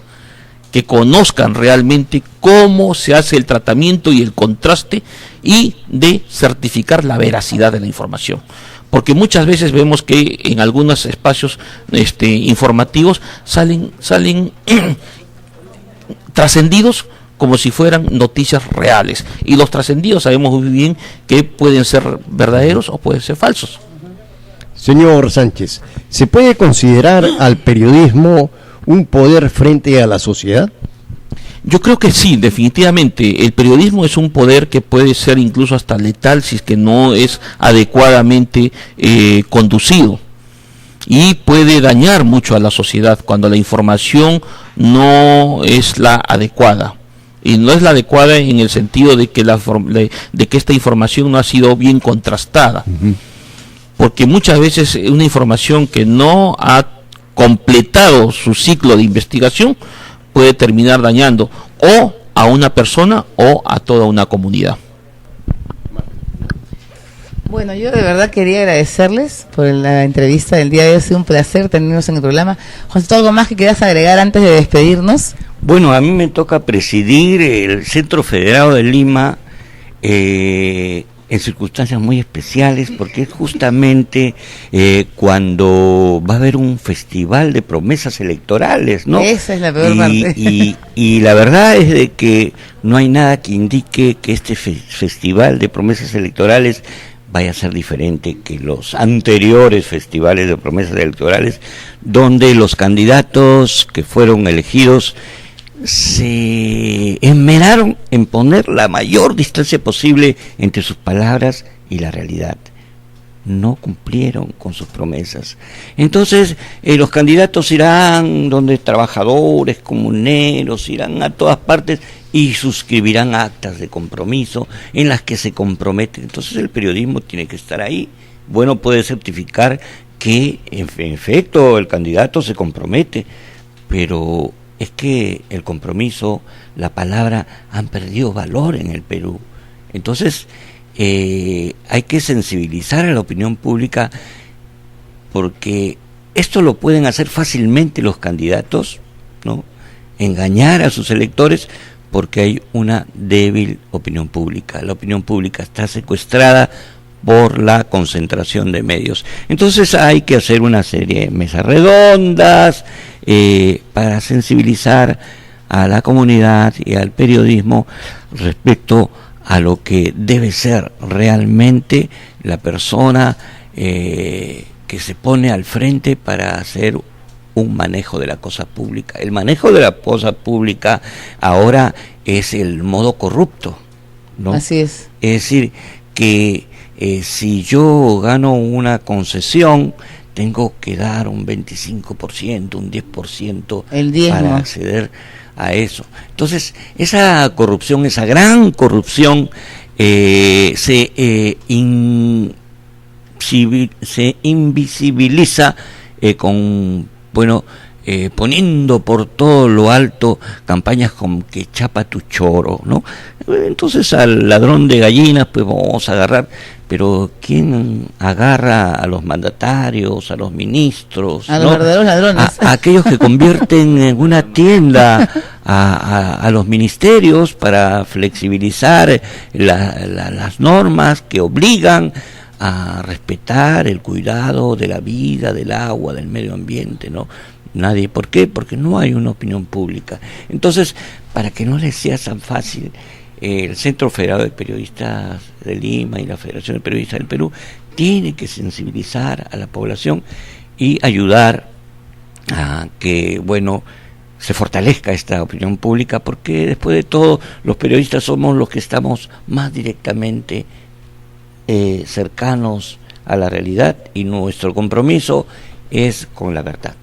que conozcan realmente cómo se hace el tratamiento y el contraste y de certificar la veracidad de la información. Porque muchas veces vemos que en algunos espacios informativos salen trascendidos como si fueran noticias reales. Y los trascendidos sabemos muy bien que pueden ser verdaderos o pueden ser falsos. Señor Sánchez, ¿se puede considerar al periodismo un poder frente a la sociedad? Yo creo que sí, definitivamente. El periodismo es un poder que puede ser incluso hasta letal si es que no es adecuadamente conducido, y puede dañar mucho a la sociedad cuando la información no es la adecuada. Y no es la adecuada en el sentido de que esta información no ha sido bien contrastada. Uh-huh. Porque muchas veces una información que no ha completado su ciclo de investigación puede terminar dañando o a una persona o a toda una comunidad. Bueno, yo de verdad quería agradecerles por la entrevista del día de hoy. Ha sido un placer tenernos en el programa. Juancito, ¿algo más que quieras agregar antes de despedirnos? Bueno, a mí me toca presidir el Centro Federado de Lima en circunstancias muy especiales, porque es justamente cuando va a haber un festival de promesas electorales, ¿no? Esa es la peor parte. Y la verdad es de que no hay nada que indique que este festival de promesas electorales vaya a ser diferente que los anteriores festivales de promesas electorales, donde los candidatos que fueron elegidos se esmeraron en poner la mayor distancia posible entre sus palabras y la realidad. No cumplieron con sus promesas. Entonces los candidatos irán donde trabajadores, comuneros, irán a todas partes y suscribirán actas de compromiso en las que se comprometen. Entonces el periodismo tiene que estar ahí. Bueno, puede certificar que en efecto el candidato se compromete, pero es que el compromiso, la palabra, han perdido valor en el Perú. Entonces, hay que sensibilizar a la opinión pública, porque esto lo pueden hacer fácilmente los candidatos, ¿no? Engañar a sus electores, porque hay una débil opinión pública. La opinión pública está secuestrada por la concentración de medios. Entonces hay que hacer una serie de mesas redondas para sensibilizar a la comunidad y al periodismo respecto a lo que debe ser realmente la persona que se pone al frente para hacer un manejo de la cosa pública. El manejo de la cosa pública ahora es el modo corrupto, ¿no? Así es. Es decir, que si yo gano una concesión, tengo que dar un 25%, un 10% para acceder a eso. Entonces, esa corrupción, esa gran corrupción, se invisibiliza con, poniendo por todo lo alto campañas como que chapa tu choro, ¿no? Entonces al ladrón de gallinas pues vamos a agarrar, pero ¿quién agarra a los mandatarios, a los ministros? A los verdaderos ladrones. A aquellos que convierten en una tienda a los ministerios para flexibilizar las normas que obligan a respetar el cuidado de la vida, del agua, del medio ambiente, ¿no? Nadie. ¿Por qué? Porque no hay una opinión pública. Entonces, para que no les sea tan fácil, el Centro Federado de Periodistas de Lima y la Federación de Periodistas del Perú tiene que sensibilizar a la población y ayudar a que, se fortalezca esta opinión pública, porque después de todo los periodistas somos los que estamos más directamente cercanos a la realidad, y nuestro compromiso es con la verdad.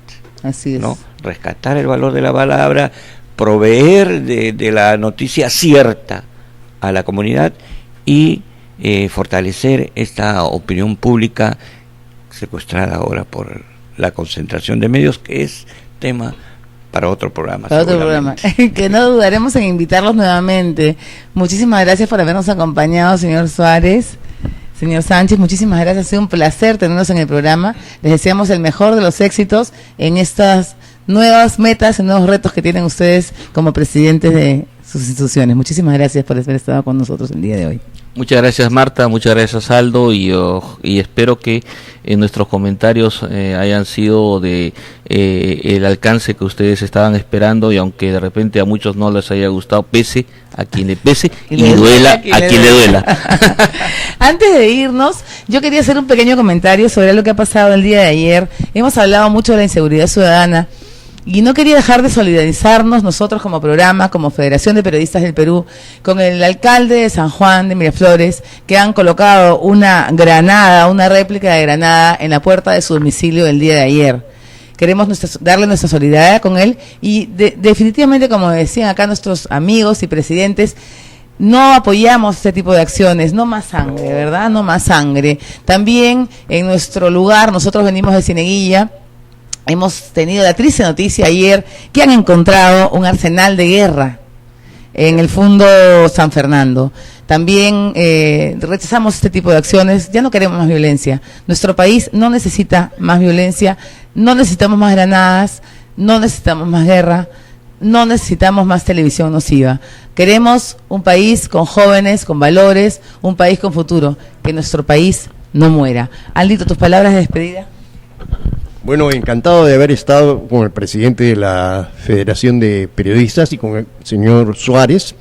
Así es. ¿No? Rescatar el valor de la palabra, proveer de la noticia cierta a la comunidad y fortalecer esta opinión pública secuestrada ahora por la concentración de medios, que es tema para otro programa. Para otro programa, que no dudaremos en invitarlos nuevamente. Muchísimas gracias por habernos acompañado, señor Suárez. Señor Sánchez, muchísimas gracias, ha sido un placer tenerlos en el programa. Les deseamos el mejor de los éxitos en estas nuevas metas, en nuevos retos que tienen ustedes como presidentes de sus instituciones. Muchísimas gracias por haber estado con nosotros el día de hoy. Muchas gracias, Marta, muchas gracias, Aldo, y espero que nuestros comentarios hayan sido de el alcance que ustedes estaban esperando, y aunque de repente a muchos no les haya gustado, pese a quien le pese y duela a quien le duela. Antes de irnos, yo quería hacer un pequeño comentario sobre lo que ha pasado el día de ayer. Hemos hablado mucho de la inseguridad ciudadana, y no quería dejar de solidarizarnos nosotros como programa, como Federación de Periodistas del Perú, con el alcalde de San Juan de Miraflores, que han colocado una granada, una réplica de granada en la puerta de su domicilio el día de ayer. Queremos darle nuestra solidaridad con él, y definitivamente, como decían acá nuestros amigos y presidentes, no apoyamos este tipo de acciones. No más sangre, ¿verdad? No más sangre. También en nuestro lugar, nosotros venimos de Cieneguilla. Hemos tenido la triste noticia ayer que han encontrado un arsenal de guerra en el Fundo San Fernando. También rechazamos este tipo de acciones. Ya no queremos más violencia. Nuestro país no necesita más violencia, no necesitamos más granadas, no necesitamos más guerra, no necesitamos más televisión nociva. Queremos un país con jóvenes, con valores, un país con futuro, que nuestro país no muera. Aldito, tus palabras de despedida. Bueno, encantado de haber estado con el presidente de la Federación de Periodistas y con el señor Suárez.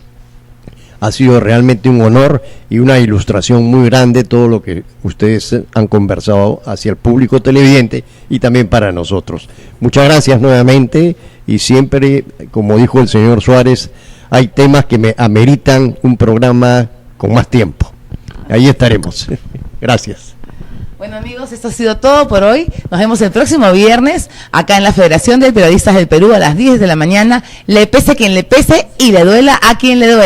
Ha sido realmente un honor y una ilustración muy grande todo lo que ustedes han conversado hacia el público televidente y también para nosotros. Muchas gracias nuevamente, y siempre, como dijo el señor Suárez, hay temas que me ameritan un programa con más tiempo. Ahí estaremos. Gracias. Bueno, amigos, esto ha sido todo por hoy. Nos vemos el próximo viernes acá en la Federación de Periodistas del Perú a las 10 de la mañana. Le pese a quien le pese y le duela a quien le duela.